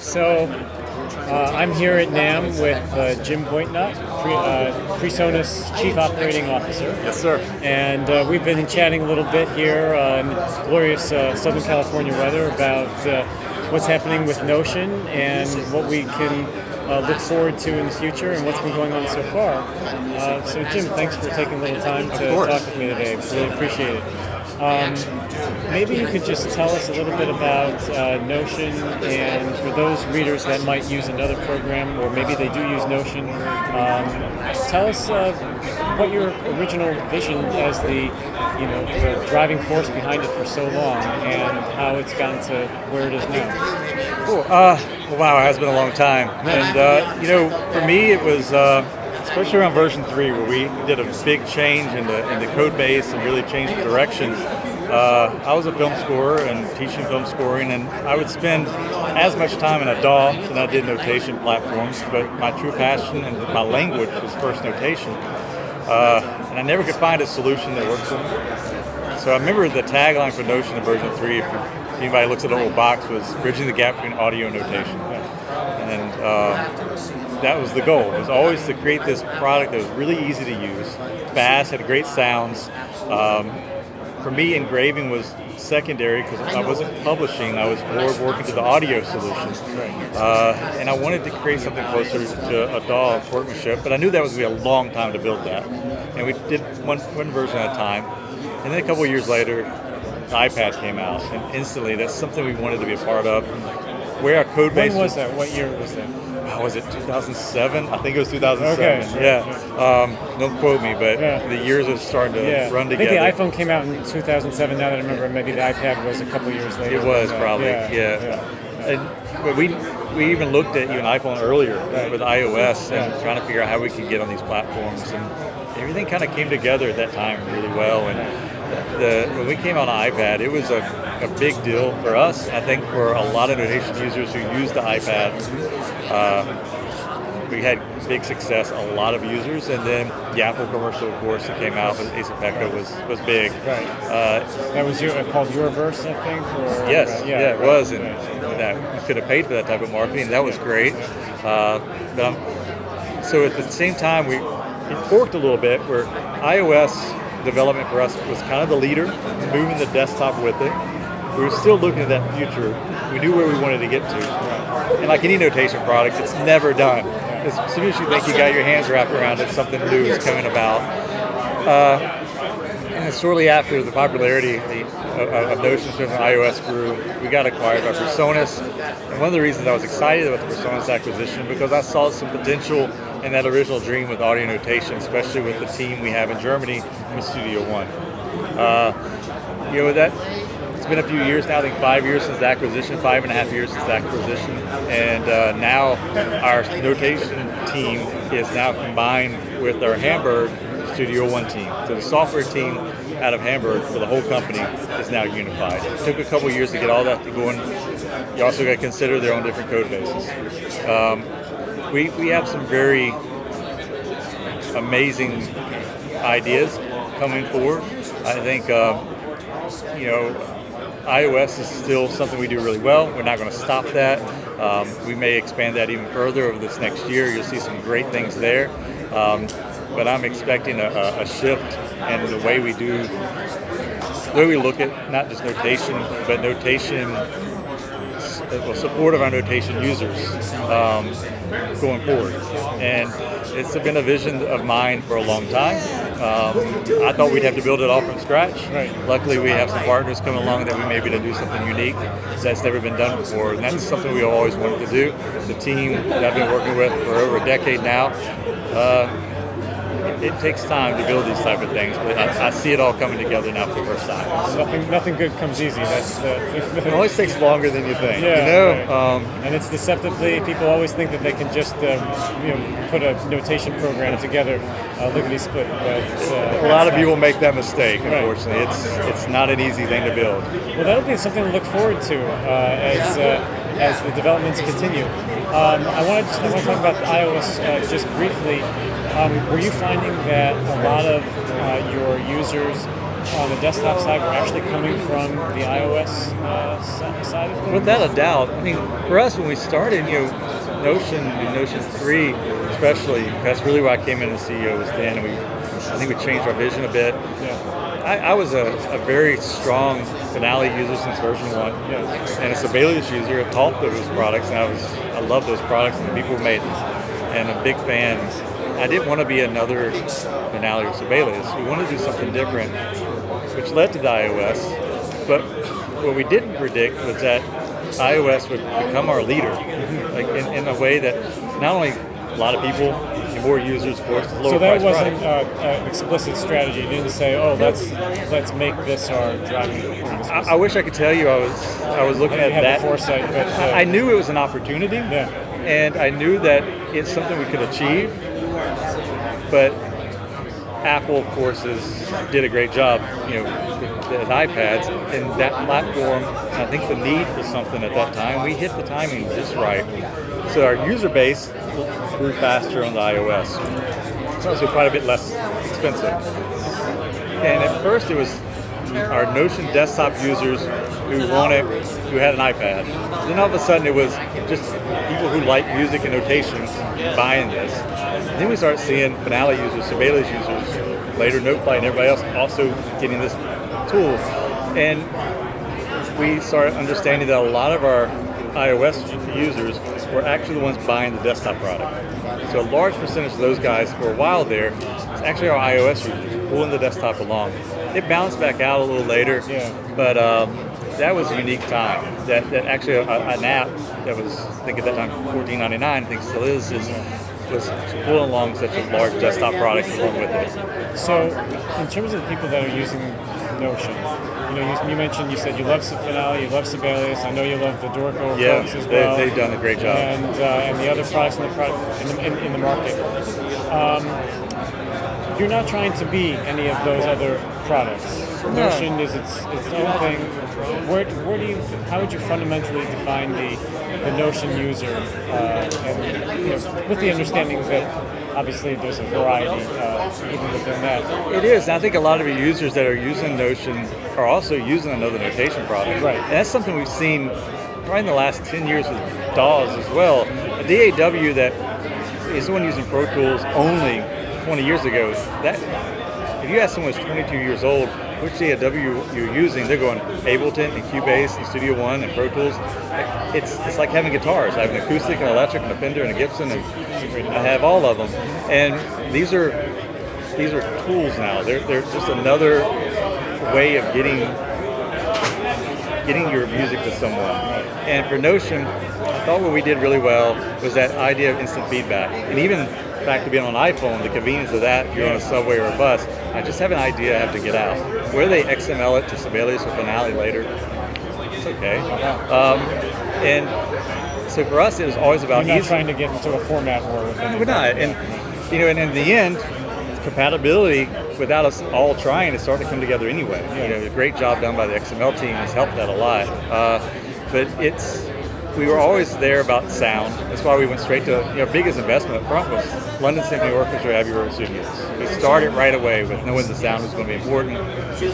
So I'm here at NAMM with Jim Boitnott, PreSonus Chief Operating Officer. Yes, sir. And we've been chatting a little bit here in glorious Southern California weather about what's happening with Notion and what we can look forward to in the future and what's been going on so far. So Jim, thanks for taking a little time to talk with me today. Really appreciate it. Maybe you could just tell us a little bit about Notion, and for those readers that might use another program, or maybe they do use Notion, tell us what your original vision as the driving force behind it for so long, and how it's gotten to where it is now. Cool. Wow, it has been a long time. And for me, it was especially around version 3, where we did a big change in the code base and really changed the direction. I was a film scorer and teaching film scoring, and I would spend as much time in a DAW than I did notation platforms, but my true passion and my language was first notation. And I never could find a solution that worked for me. So I remember the tagline for Notion in version 3, if anybody looks at the little box, was bridging the gap between audio and notation. And that was the goal. It was always to create this product that was really easy to use, fast, had great sounds. For me, engraving was secondary because I wasn't publishing. I was more working to the audio solution. And I wanted to create something closer to a DAW workmanship, but I knew that was going to be a long time to build that. And we did one version at a time. And then a couple of years later, the iPad came out, and instantly that's something we wanted to be a part of. Where our code base When was that? What year was that? Was it 2007? I think it was 2007. Okay. Yeah. Don't quote me, but the years are starting to run together. I think the iPhone came out in 2007. Now that I remember, maybe the iPad was a couple years later. It was probably, But we even looked at even iPhone earlier with iOS and trying to figure out how we could get on these platforms, and everything kind of came together at that time really well. And when we came on iPad, it was a big deal for us. I think for a lot of notation users who use the iPad, we had big success, a lot of users, and then the Apple commercial, of course, that came out with Ace Pecco was big. Right. That was called Yourverse, I think? Or, yes, it was, and that you could have paid for that type of marketing. That was great. So at the same time, it worked a little bit where iOS development for us was kind of the leader, moving the desktop with it. We were still looking at that future. We knew where we wanted to get to. And like any notation product, it's never done. As soon as you think you got your hands wrapped around it, something new is coming about. And shortly after the popularity of Notion on iOS grew, we got acquired by PreSonus. And one of the reasons I was excited about the PreSonus acquisition, because I saw some potential in that original dream with audio notation, especially with the team we have in Germany with Studio One. It's been a few years now, I think 5 years since the acquisition, 5.5 years since the acquisition, and now our notation team is now combined with our Hamburg Studio One team. So the software team out of Hamburg for the whole company is now unified. It took a couple years to get all that going. You also got to consider their own different code bases. We have some very amazing ideas coming forward. I think iOS is still something we do really well. We're not going to stop that. We may expand that even further over this next year. You'll see some great things there. But I'm expecting a shift in the way we look at not just notation, but notation, support of our notation users going forward. And it's been a vision of mine for a long time. I thought we'd have to build it all from scratch. Right. Luckily, we have some partners coming along that we may be able to do something unique that's never been done before, and that's something we always wanted to do. The team that I've been working with for over a decade now, it takes time to build these type of things, but I see it all coming together now for the first time. Nothing good comes easy. It always takes longer than you think. Right. And it's deceptively. People always think that they can just put a notation program together, lickety split. But a lot of people make that mistake. Unfortunately, it's not an easy thing to build. Well, that'll be something to look forward to as the developments continue. I want to talk about iOS just briefly. Were you finding that a lot of your users on the desktop side were actually coming from the iOS side of things? Without a doubt. I mean, for us, when we started, Notion and Notion 3 especially, that's really why I came in as CEO was then. I think we changed our vision a bit. Yeah. I was a very strong Finale user since version 1, and a Sibelius user. I taught those products, and I love those products and the people who made them, and a big fan. I didn't want to be another Finale or Sibelius. We wanted to do something different, which led to the iOS. But what we didn't predict was that iOS would become our leader, like in a way that not only a lot of people, more users, of course, lower so that price wasn't product. an explicit strategy. You didn't say, "Oh, let's make this our driving performance." I wish I could tell you I was looking at had that. The foresight, but I knew it was an opportunity, Yeah. and I knew that it's something we could achieve. But Apple, of course, did a great job, with iPads and that platform. I think the need for something at that time, we hit the timing just right. So our user base grew faster on the iOS. It's also quite a bit less expensive. And at first it was our Notion desktop users who had an iPad. Then all of a sudden it was just people who like music and notation buying this. And then we started seeing Finale users, Sibelius users, later NoteFlight and everybody else also getting this tool. And we started understanding that a lot of our iOS users were actually the ones buying the desktop product. So a large percentage of those guys for a while there is actually our iOS users pulling the desktop along. It bounced back out a little later, but that was a unique time. That actually an app that was, I think at that time, $14.99, I think still is was pulling along such a large desktop product along with it. So, in terms of the people that are using Notion, you mentioned, you said you love Finale, you love Sibelius. I know you love the Dorco folks as well. They've done a great job. And the other products in the market. You're not trying to be any of those other products. No. Notion is its own thing. How would you fundamentally define the Notion user, and with the understanding that obviously there's a variety even within that. It is. And I think a lot of the users that are using Notion are also using another notation product. Right. And that's something we've seen probably in the last 10 years with DAWs as well. A DAW that is someone using Pro Tools only 20 years ago, that if you ask someone who's 22 years old, which DAW you're using, they're going Ableton and Cubase and Studio One and Pro Tools. It's like having guitars. I have an acoustic, an electric, and a Fender, and a Gibson, and I have all of them. And these are tools now. They're just another way of getting your music to someone. And for Notion, I thought what we did really well was that idea of instant feedback. And even the fact of being on an iPhone, the convenience of that, if you're on a subway or a bus, I just have an idea I have to get out. Whether they XML it to Sibelius or Finale later, it's okay. And so for us, it was always about You're not trying to get into a format war with we're not. And and in the end, compatibility, without us all trying, it started to come together anyway. A great job done by the XML team has helped that a lot. But we were always there about sound. That's why we went straight to, our biggest investment up front was London Symphony Orchestra, Abbey Road Studios. We started right away with knowing the sound was going to be important. We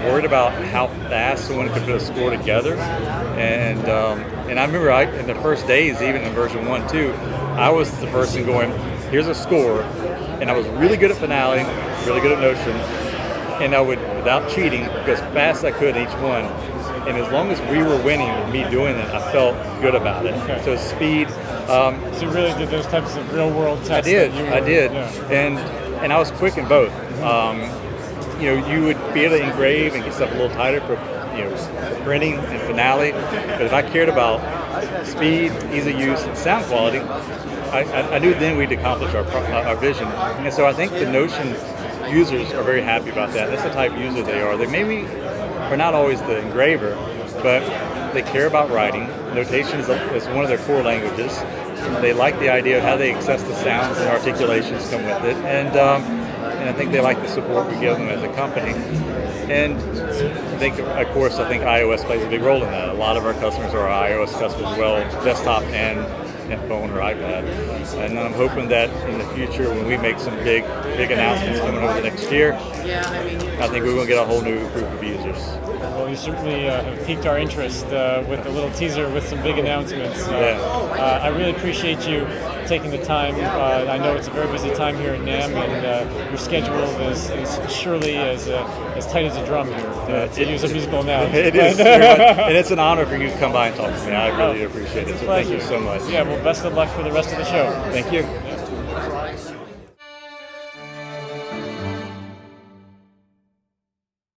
worried about how fast someone could put a score together. And I remember in the first days, even in version 1, 2, I was the person going, here's a score. And I was really good at Finale, really good at Notion. And I would, without cheating, go as fast as I could in each one. And as long as we were winning with me doing it, I felt good about it. Okay. So speed. So you really did those types of real world tests. I did. And I was quick in both. You would be able to engrave and get stuff a little tighter for printing and Finale. But if I cared about speed, ease of use, and sound quality, I knew then we'd accomplish our vision. And so I think the Notion users are very happy about that. That's the type of user they are. They maybe are not always the engraver, but they care about writing. Notation is one of their core languages. They like the idea of how they access the sounds and articulations come with it. And I think they like the support we give them as a company. And I think iOS plays a big role in that. A lot of our customers are iOS customers as well, desktop and phone or iPad. And I'm hoping that in the future, when we make some big announcements coming over the next year, I think we're going to get a whole new group of users. Well, you certainly have piqued our interest with a little teaser with some big announcements. I really appreciate you taking the time. I know it's a very busy time here at NAMM, and your schedule is surely as tight as a drum here, to use a musical analogy. It is, and it's an honor for you to come by and talk to me. I really appreciate it. So thank you so much. Yeah, well, best of luck for the rest of the show. Thank you.